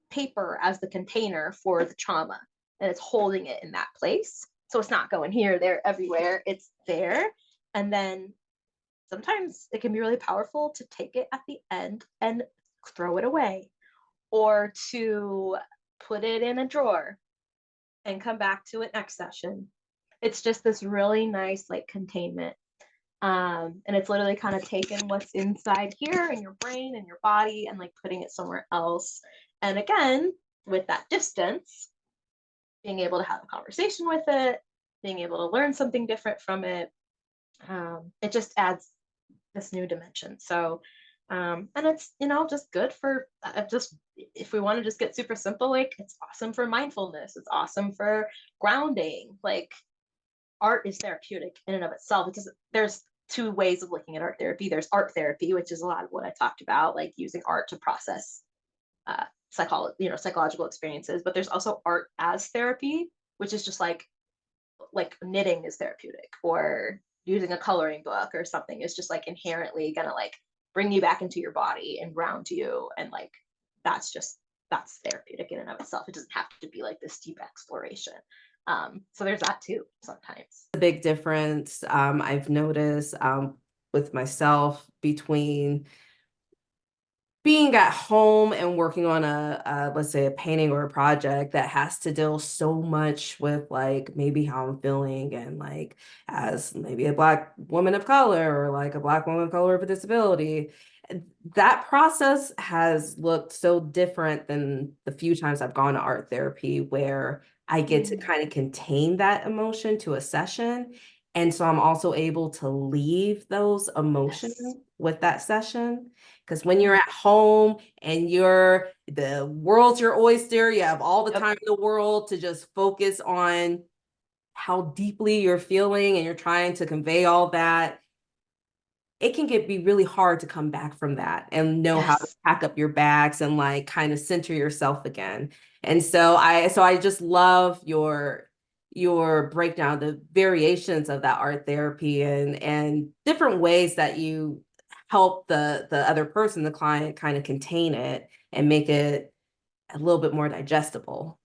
paper as the container for the trauma, and it's holding it in that place. So it's not going here, there, everywhere. It's there. And then sometimes it can be really powerful to take it at the end and throw it away, or to put it in a drawer and come back to it next session. It's just this really nice like containment. And it's literally kind of taking what's inside here in your brain and your body and like putting it somewhere else. And again, with that distance, being able to have a conversation with it, being able to learn something different from it, it just adds this new dimension. So, and it's, just good for just, if we want to just get super simple, like it's awesome for mindfulness. It's awesome for grounding. Like art is therapeutic in and of itself. There's two ways of looking at art therapy. There's art therapy, which is a lot of what I talked about, like using art to process psychological experiences. But there's also art as therapy, which is just like knitting is therapeutic, or using a coloring book or something is just like inherently gonna like bring you back into your body and ground you, and like that's therapeutic in and of itself. It doesn't have to be like this deep exploration. So there's that too sometimes. The big difference I've noticed with myself between being at home and working on let's say a painting or a project that has to deal so much with like maybe how I'm feeling, and like as maybe a Black woman of color or like a Black woman of color with a disability, that process has looked so different than the few times I've gone to art therapy, where I get to kind of contain that emotion to a session. And so I'm also able to leave those emotions Yes. with that session. Because when you're at home and the world's your oyster, you have all the Yep. time in the world to just focus on how deeply you're feeling and you're trying to convey all that. It can be really hard to come back from that and know how to Yes. pack up your bags and like kind of center yourself again. And so I just love your breakdown, the variations of that art therapy and different ways that you help the other person, the client, kind of contain it and make it a little bit more digestible.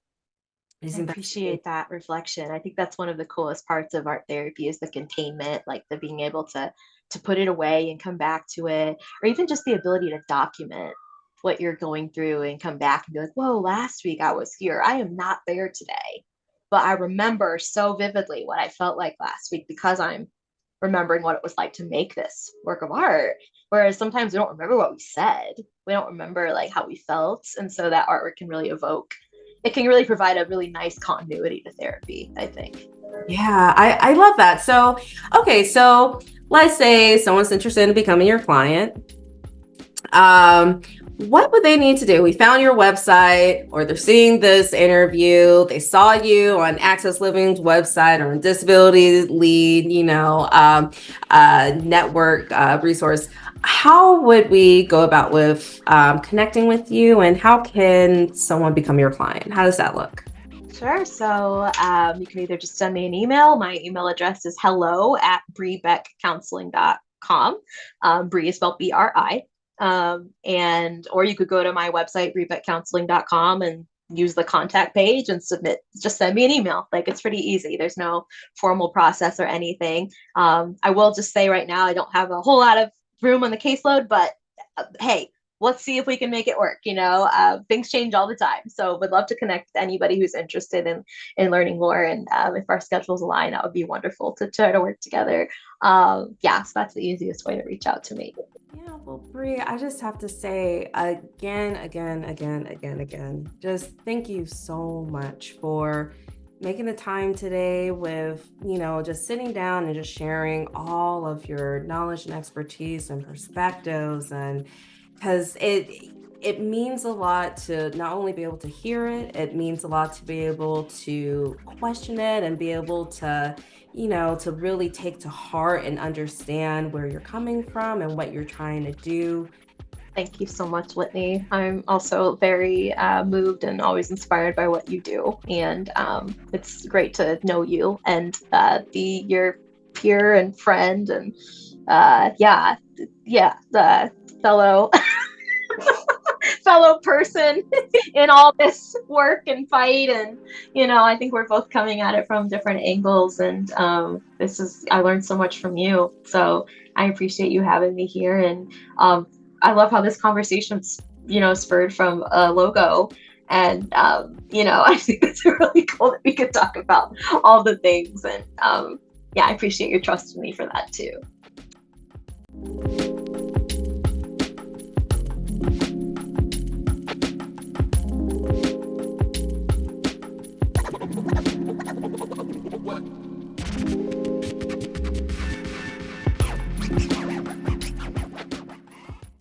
I I think that's appreciate that reflection. I think that's one of the coolest parts of art therapy is the containment, like the being able to put it away and come back to it, or even just the ability to document what you're going through and come back and be like, whoa, last week I was here. I am not there today. But I remember so vividly what I felt like last week because I'm remembering what it was like to make this work of art. Whereas sometimes we don't remember what we said. We don't remember like how we felt. And so that artwork can really it can really provide a really nice continuity to therapy, I think. Yeah, I love that. So, okay, so let's say someone's interested in becoming your client. What would they need to do? We found your website, or they're seeing this interview. They saw you on Access Living's website or on Disability Lead, network resource. How would we go about with connecting with you, and how can someone become your client? How does that look? Sure. So you can either just send me an email. My email address is hello@bribeckcounseling.com. Bri is spelled BRI. And or you could go to my website, bribeckcounseling.com, and use the contact page and submit, just send me an email. Like, it's pretty easy. There's no formal process or anything. I will just say right now, I don't have a whole lot of room on the caseload, but hey, let's see if we can make it work. Things change all the time. So would love to connect with anybody who's interested in learning more. And if our schedules align, that would be wonderful to try to work together. Yeah, so that's the easiest way to reach out to me. Yeah, well, Bri, I just have to say again, just thank you so much for making the time today with, just sitting down and just sharing all of your knowledge and expertise and perspectives. And because it means a lot to not only be able to hear it, it means a lot to be able to question it and be able to, to really take to heart and understand where you're coming from and what you're trying to do. Thank you so much, Whitney. I'm also very moved and always inspired by what you do. And it's great to know you and be your peer and friend and the fellow fellow person in all this work and fight. And I think we're both coming at it from different angles, and I learned so much from you, so I appreciate you having me here. And I love how this conversation spurred from a logo. And I think it's really cool that we could talk about all the things. And I appreciate your trust in me for that too.